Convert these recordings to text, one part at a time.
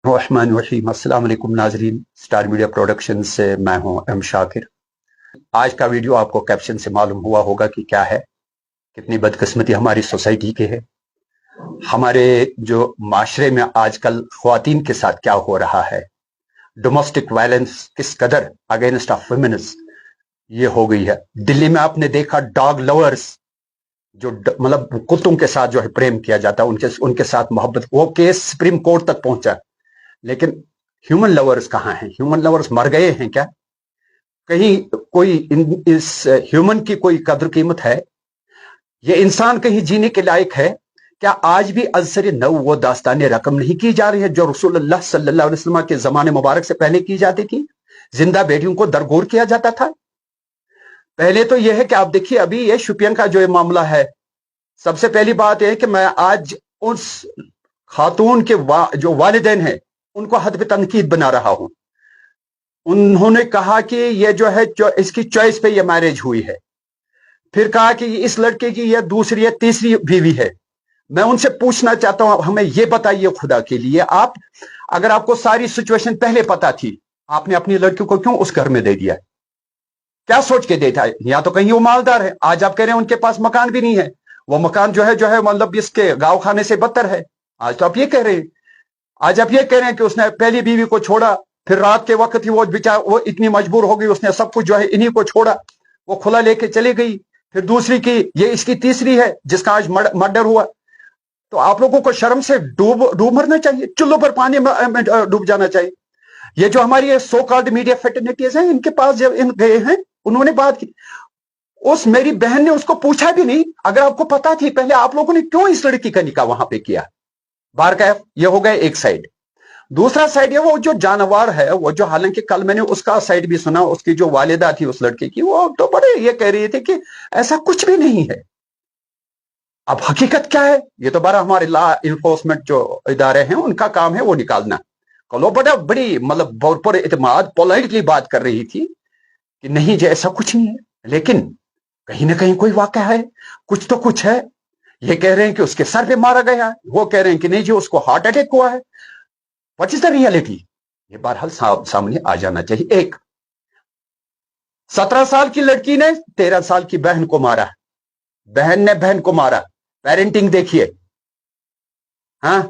रहमान रहीम। अस्सलाम वालेकुम नाजरीन, स्टार मीडिया प्रोडक्शन से मैं हूं एम शाकिर। आज का वीडियो आपको कैप्शन से मालूम हुआ होगा कि क्या है, कितनी बदकिस्मती हमारी सोसाइटी की है। हमारे जो माशरे में आजकल ख्वातीन के साथ क्या हो रहा है, डोमेस्टिक वायलेंस किस कदर अगेंस्ट ऑफ वुमेन्स ये हो गई है। दिल्ली में आपने देखा डॉग लवर्स, जो मतलब कुत्तों के साथ जो है प्रेम किया जाता है, उनके साथ मोहब्बत, वो केस सुप्रीम कोर्ट तक पहुंचा। लेकिन ह्यूमन लवर्स कहां हैं? ह्यूमन लवर्स मर गए हैं क्या? कहीं कोई इस ह्यूमन की कोई कदर कीमत है? ये इंसान कहीं जीने के लायक है क्या? आज भी अज़सर नौ वो दास्तान रकम नहीं की जा रही है जो रसूलुल्लाह सल्लल्लाहु अलैहि वसल्लम के जमाने मुबारक से पहले की जाती थी। जिंदा बेटियों को दरगोर किया जाता था। पहले तो यह है कि आप देखिए, अभी ये शुपियन का जो ये मामला है, सबसे पहली बात यह है कि मैं आज उस खातून के जो वालिदैन हैं उनको हद पे तनकीद बना रहा हूं। उन्होंने कहा कि ये जो है इसकी चॉइस पे ये मैरिज हुई है। फिर कहा कि इस लड़के की यह दूसरी या तीसरी बीवी है। मैं उनसे पूछना चाहता हूं, हमें यह बताइए खुदा के लिए, आप अगर आपको सारी सिचुएशन पहले पता थी, आपने अपनी लड़की को क्यों उस घर में दे दिया? क्या सोच के देता है? या तो कहीं वो मालदार है, आज आप कह रहे हैं उनके पास मकान भी नहीं है, वो मकान जो है मतलब इसके गाँव खाने से बदतर है। आज तो आप ये कह रहे हैं, आज आप ये कह रहे हैं कि उसने पहली बीवी को छोड़ा, फिर रात के वक्त ही वो बेचारा वो इतनी मजबूर हो गई, उसने सब कुछ जो है इन्हीं को छोड़ा, वो खुला लेके चली गई। फिर दूसरी की, ये इसकी तीसरी है जिसका आज मर्डर हुआ। तो आप लोगों को शर्म से डूब मरना चाहिए, चुल्लों पर पानी में डूब जाना चाहिए। ये जो हमारी सो कॉल्ड मीडिया फेटर्निटीज हैं, इनके पास जब इन गए हैं, उन्होंने बात की, उस मेरी बहन ने उसको पूछा भी नहीं। अगर आपको पता थी पहले, आप लोगों ने क्यों इस लड़की का निकाह वहां पे किया? बार का ये हो गया एक साइड। दूसरा साइड ये वो जो जानवर है, वो जो, हालांकि कल मैंने उसका साइड भी सुना, उसकी जो वालिदा थी उस लड़के की, वो तो बड़े ये कह रही थी कि ऐसा कुछ भी नहीं है। अब हकीकत क्या है, ये तो बड़ा हमारे लॉ इन्फोर्समेंट जो इदारे हैं उनका काम है वो निकालना। कलो बड़ी मतलब पूरे इत्मीनान पोलाइटली बात कर रही थी कि नहीं जी ऐसा कुछ नहीं है, लेकिन कहीं ना कहीं कोई वाक़या है, कुछ तो कुछ है। ये कह रहे हैं कि उसके सर पे मारा गया, वो कह रहे हैं कि नहीं जी उसको हार्ट अटैक हुआ है। What is the reality? ये बहरहाल सामने आ जाना चाहिए। एक 17 साल की लड़की ने 13 साल की बहन को मारा, बहन ने बहन को मारा। पेरेंटिंग देखिए, हाँ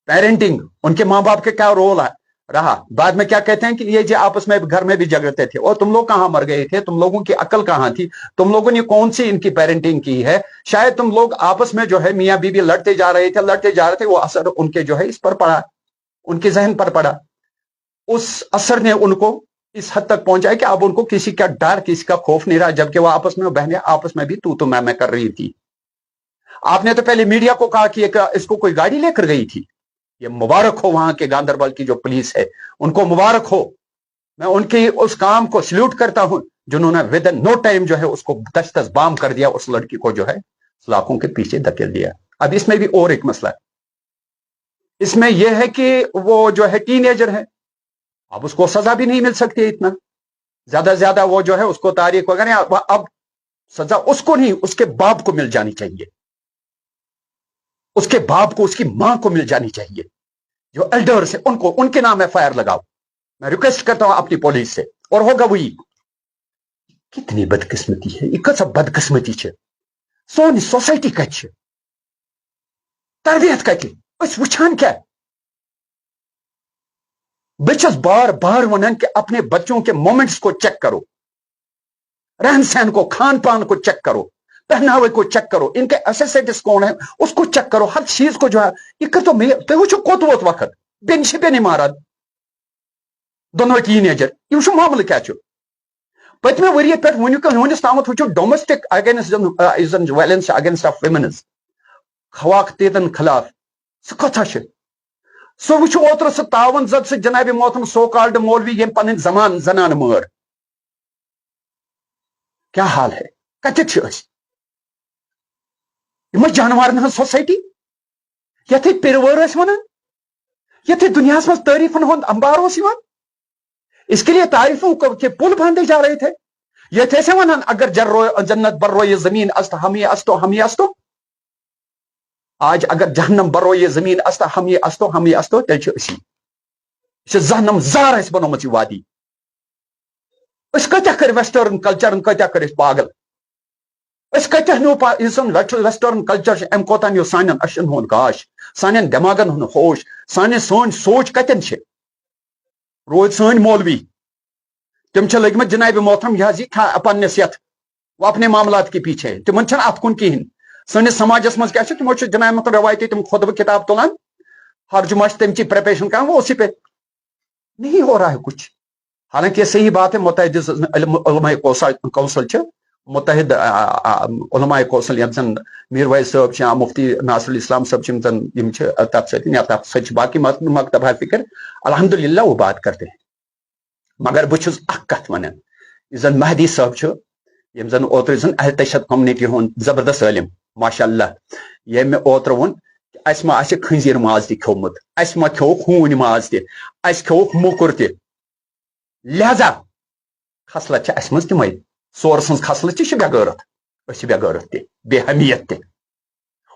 पेरेंटिंग, उनके मां बाप के क्या रोल रहा। बाद में क्या कहते हैं कि ये जी आपस में घर में भी झगड़ते थे, और तुम लोग कहां मर गए थे? तुम लोगों की अकल कहां थी? तुम लोगों ने कौन सी इनकी पेरेंटिंग की है? शायद तुम लोग आपस में जो है मियां बीवी लड़ते जा रहे थे, वो असर उनके जो है इस पर पड़ा, उनके जहन पर पड़ा। उस असर ने उनको इस हद तक पहुंचाया कि अब उनको किसी का डर, किसी का खौफ नहीं रहा, जबकि वो आपस में बहनें आपस में भी तू तो मैं कर रही थी। आपने तो पहले मीडिया को कहा कि इसको कोई गाड़ी लेकर गई थी। ये मुबारक हो वहां के गांधरबल की जो पुलिस है, उनको मुबारक हो। मैं उनके उस काम को सल्यूट करता हूं जिन्होंने विद इन नो टाइम जो है उसको दस बाम कर दिया, उस लड़की को जो है सलाखों के पीछे धकेल दिया। अब इसमें भी और एक मसला है, इसमें यह है कि वो जो है टीनेजर है, अब उसको सजा भी नहीं मिल सकती है इतना ज्यादा से ज्यादा, वो जो है उसको तारीख वगैरह, अब सजा उसको नहीं, उसके बाप को मिल जानी चाहिए, उसके बाप को, उसकी मां को मिल जानी चाहिए। जो एल्डर्स है उनको, उनके नाम एफआईआर लगाओ। मैं रिक्वेस्ट करता हूं अपनी पुलिस से, और होगा वही। कितनी बदकिस्मती है, एक सब बदकिस्मती है सोनी सोसाइटी का, तरबियत का वुचान क्या? बचस बार बार वन कि अपने बच्चों के मोमेंट्स को चेक करो, रहन सहन को, खान पान को चेक करो, पहनावे को चेक करो, इनके एसेसिटीज कौन है उसको चेक करो, हर चीज को जो है एक तो कोत वोत वक्त बेन नहीं मारा दोनों टीनेजर, यह मामल क्या? पत्मे वरिय पे वनिस ताम वो domestic against violence against of womens खवातीतन खिलाफ सह कथा सो वो ओतर सह तावन जद सह जनाब मोहतरम सो कॉल्ड मौलवी ये पन जमान जनान मर, क्या हाल है? कत जानवर सोसाइटी ये पिरवर वन, ये दुनिया में तारीफन हंद अंबार, इसके लिए तारीफों के पुल बांधे जा रहे थे। ये थे वन अगर जन्नत बर्रो ये जमीन अस्त हम ये अस्तो हम ये अस्तो, आज अगर जहन्नम बर्रो ये जमीन अस्त हम ये अस्तो तेल। जहनम जार बनोम यह वादी कत्या कर वेस्टर्न कल्चर कत्या कर पागल कत्या नो वेस्टर्न कल्चर अम कोता नो सान अशन हुंद गाश सान दिमागन हुंद होश सन सोच कतन रोज सन मौलवी तम लगमत जनाब मोहतरम यह पन्नस यथ वो अपने मामलात के पीछे तिमन अत कुन कहें सनिस समाजस मज क्या तमो जनाब मोहतरम रवायती तुम खुतब किताब तुलान हर जुमा तम प्रिपरेशन कर वो उसी पे नहीं हो रहा है कुछ। हालांकि ये सही बात है मुतहद उलमाए कौंसल मुतहद उलमाए कौंसल यम जन मीर वैस साहब मुफ्ती नासरुल इस्लाम साहब तथ सत बाकी मकतब फिक्र अल्हम्दुलिल्लाह वो बात करते हैं मगर बह कत वन जन महदी साहब यम जन ओतर जन अहल तशद कम्युनिटी हुंद जबरदस्त आलिम माशाअल्लाह ये मे ओतर वोन अस मा खंजीर माज तह खोमुत अस मा खो खून माज तह खो मोकुर तह लिहाजा खसलत अस मज तमें सोर सज खसलत बेगैरत बेगैरत तह बेहमियत तह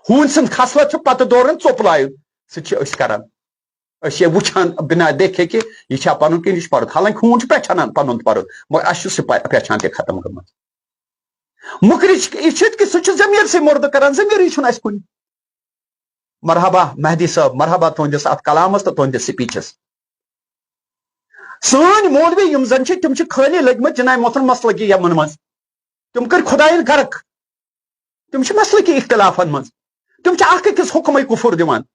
हून सज खसलत पत दौरान चोपलाय सह वुचान बिना देखे कि यह पन कि यह पर्द हालांकि हून पहचान पन पर्द मगर अस पहचान तह खत्म गम मुकर कि सह जमीर से मुर्द कर जमीर कुन मरहबा महदी साहब मरहबा तुंदिस अत कलामस तो तुंदिस स्पीचस सान मौलवी यम जन तम खाली लगमत जनाब मोहतरम मसलकी यमन मज तम कर खुदायन गर्क तम मसलकी इख्तिलाफन मज तम अकिस हुक्म कुफुर दिवान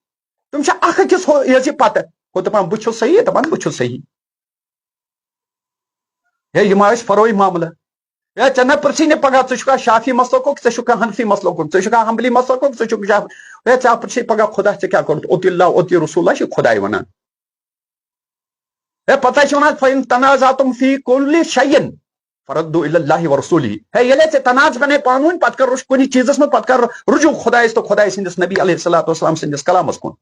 तुम अकिस पत हो दपान बह सही दपान बह सही है यह फरोई मामला या चना प्रसी ने पगह चा शाफी मसलक चा हनफी मसलक चा हम्बली मसलक चा प्रसी पगह खुदा क्या कोर ओतिल्ला ओति रसूल खुदाई वन है पता वन तनाजातुम फी कुल्लि शैइन फरद्दु इलल्लाहि व रसूलिही है ये चे तनाज बने पान पत कर कुछ चीजस में पत कर रुजू खुदाइस तो खुदाई सिंदिस नबी अलैहिस्सलातु वस्सलाम सिंदिस कलामस कुन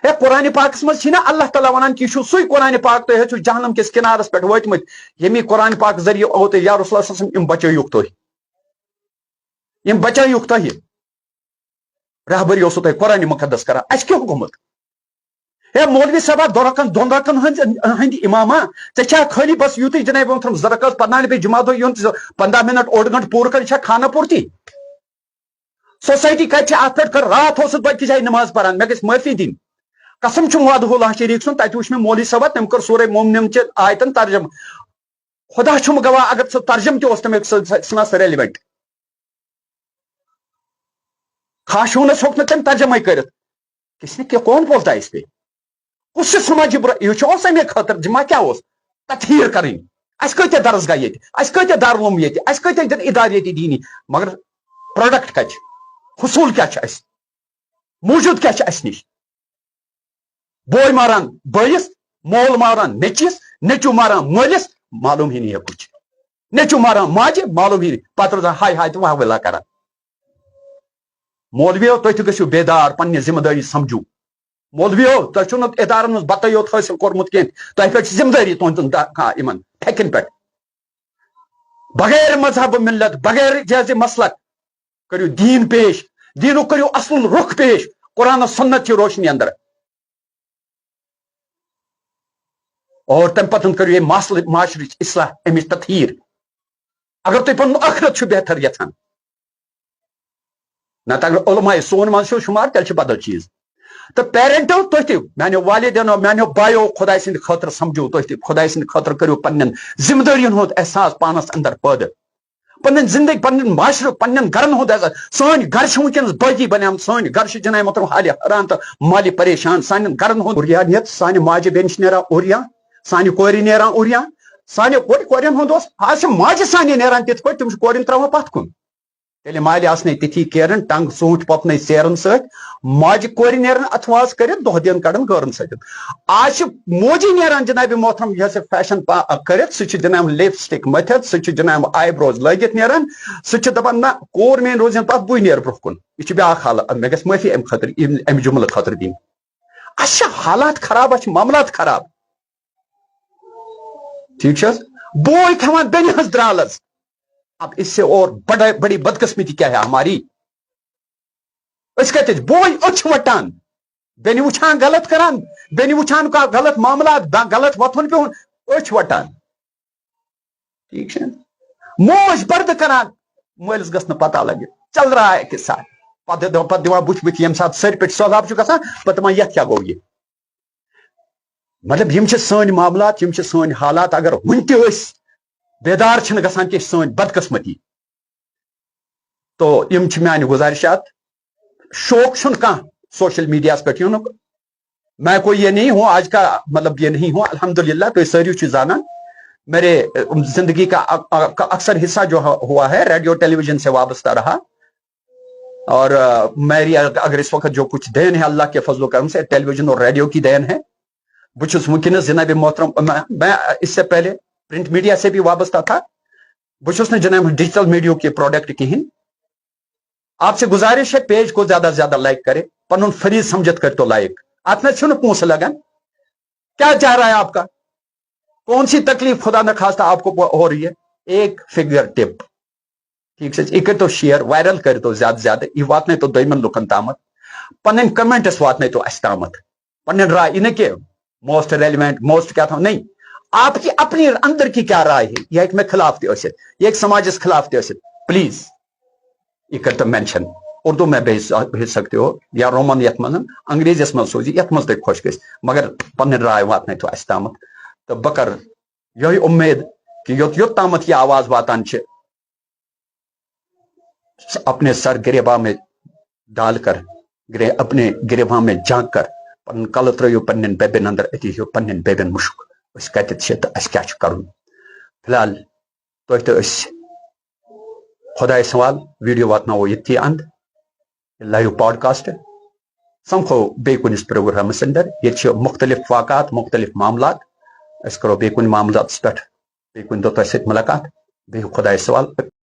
है कुरान पाकस मज ना अल्लाह ताला वनान कि सु कुरान पाक तुम हेचु जहन्नम किस किनारस पे वतमत यमी कुरान पाक जरिए ओ तो या रसूल सल्लल्लाहु अलैहि वसल्लम बचयुक तुह बचयुक तुह रहबरी तुम कुरान मुकद्दस कर अस क्यों गोमुत है मौलवी साहब दोन रकन हंद इमामा चा खाली बस यूत जनाब मोहतरम जरकत पढ़ना पे जुमा दो 15 मिनट ओड घंट पूर कर खाना पूर्ति सोसाइटी कत कर रात हो बच्चे जाए नमाज पढ़ान मे गई माफी दिन कसम वादहुल्लाह शरीक सुन तत वो मौलवी साहब तम कर सूरह मोमिन च आयतन तर्जम खुदा गवाह अगर सह तर्जम तमें सना रेलिवेंट खाशूनस होक तम तर्जम कर किसने क्या कौन बोलता है इस पे कुछ समझ यह अमे खतर जमा क्या तथहीर करें अस कत दरसगाह ये कत दारुलूम ये कत इदार ये दीनी मगर प्रोडक्ट कत हसूल क्या मौजूद क्या निश बोय मारान बयस मोल मारान नेचिस नेचू मारान मोलिस मालूम ही नहीं है कुछ नेचू मारान माजे मालूम ही पत रोजान हाय हाय तो वह विला कर मौलवियों तुम गो बेदार पन्ने जिम्मेदारी समझू मौलवियों तुम इदारन मज बत योत हासिल कोर्मुत कह तुह पे जिम्मेदारी तुहन फेकन पे बगैर मजहब मिल्लत बगैर जैसे मसलक करू दीन पेश दीन करू असल रुख पेश कुरान सुन्नत की रोशनी अंदर और तम पतन करू ये माशर इस्लाह अमिच तथहीर अगर तुम पन आखिरत बेहतर यथान नत अगर उलमाए सोन मन शुमार तेल बदल चीज तो पेरेंटो तुह मानो वालिदेनो मानो बायो खुदा सद खतर समझो तुह खुदा सद खतर करू पन्न जिम्मेदारियन हुंद एहसास पानस अंदर पैदा पन्न जिंदगी पन्न माशर पन्न गरन हुंद सान घर वनकस बाकी बने सान घर जनाब मोहतरम हाल हरान तो माली परेशान सान गरन हुंद उरियानियत सान माजे बेन नेरान उरिया सान कोरि नेरान उरिया सान कोरियन हुंद आज माजे सान नेरान तिथ पट तुम कोरिन त्रवा पत कुन तेल माल आसने तिथि केरन टंग सूट पपन सेरन सत माज कोरि नेरन अथवास कर दह दिन कड़न गरन सत आज मोजी नेरान जनाब मोहतरम यह फैशन कर जनाब लिपस्टिक मथित जनाब आईब्रोज लगित नेरान दपान ना कोर मेन रोजन पत बुह नेर ब्रोह कुन यह ब्या हालत मे गई माफी अम खतर अम जुमल खतर दिन अस हालात खराब अस मामलात खराब ठीक बोय खान बेन हज द्रालस अब इससे और बड़ी बदकिस्मती क्या है हमारी बोय अच वटान बेनि वुछान गलत करान, बेनि वुछान का गलत मामला गलत वथुन पे अच वटान, ठीक है। मोज बर्द करान, मलिस गस पता लगे चल रहा है किस्सा, पत दिवान बुछ बुछ यम साथ सर पे सौलाब छु गसान, पत दपान यथ क्या गो ये। मतलब यम सन मामलात, यम सन हालात, अगर वन ते बेदार छन गसान कि सन बदकिस्मती, तो यम मान गुजारिशात। शौक छुन कह सोशल मीडिया पे यूनुक, मैं कोई ये नहीं हूं आज का, मतलब ये नहीं हूं, अल्हम्दुलिल्लाह। तो सारी चीज जाना, मेरे जिंदगी का अक्सर हिस्सा जो हुआ है रेडियो टेलीविजन से वाबस्ता रहा, और मेरी अगर इस वक्त जो कुछ देन है अल्लाह के फजल करम से टेलीविजन और रेडियो की देन है। बुछुस वुनकिनस जनाब मोहतरम, मैं इससे पहले प्रिंट मीडिया से भी वाबस्ता था, बुछुस ने जनाब डिजिटल मीडिया के प्रोडक्ट कहीं। आपसे गुजारिश है पेज को ज्यादा से ज्यादा लाइक करे, पनुन फरीज समझत कर तो लाइक आप में छुन पूछ लगन, क्या चाह रहा है आपका, कौन सी तकलीफ खुदा न खास्ता आपको हो रही है। एक फिगर टिप, ठीक से एक तो शेयर वायरल कर तो ज्यादा से ज्यादा ये वात नहीं तो दोमन लुकन तामत, पन कमेंट्स वात नहीं तो अस तामत, पन राय इन के मोस्ट रेलिवेंट मोस्ट क्या था नहीं, आपकी अपनी अंदर की क्या राय है, यह एक में खिलाफ थे, यह एक समाज खिलाफ थे, प्लीज ये करते मेंशन उर्दू में भेज सकते हो, या रोमन यथ मन अंग्रेजीस मज सोजी यथ मज खुश गस, मगर पन राय वात नहीं तो अस तामत। तो बकर यही उम्मीद कि योत योत तामत यह आवाज वातान अपने सर गिरेबा में डालकर, अपने गिरेबा में झांक कर पन कल त्रो पन्न बेबन अंदर अति पन्न बेबन मुश्क कत क्या कर। फिलहाल तो खुदा सवाल वीडियो वातनो ये अंद लाइव पॉडकास्ट समखो बे कुनिस प्रोग्रामस अंदर, ये मुख्तलिफ वाक़ात मुख्तलिफ मामलात, अस करो बे कुन मामलात पे बे कुन दो मुलाकात, बे खुदा सवाल।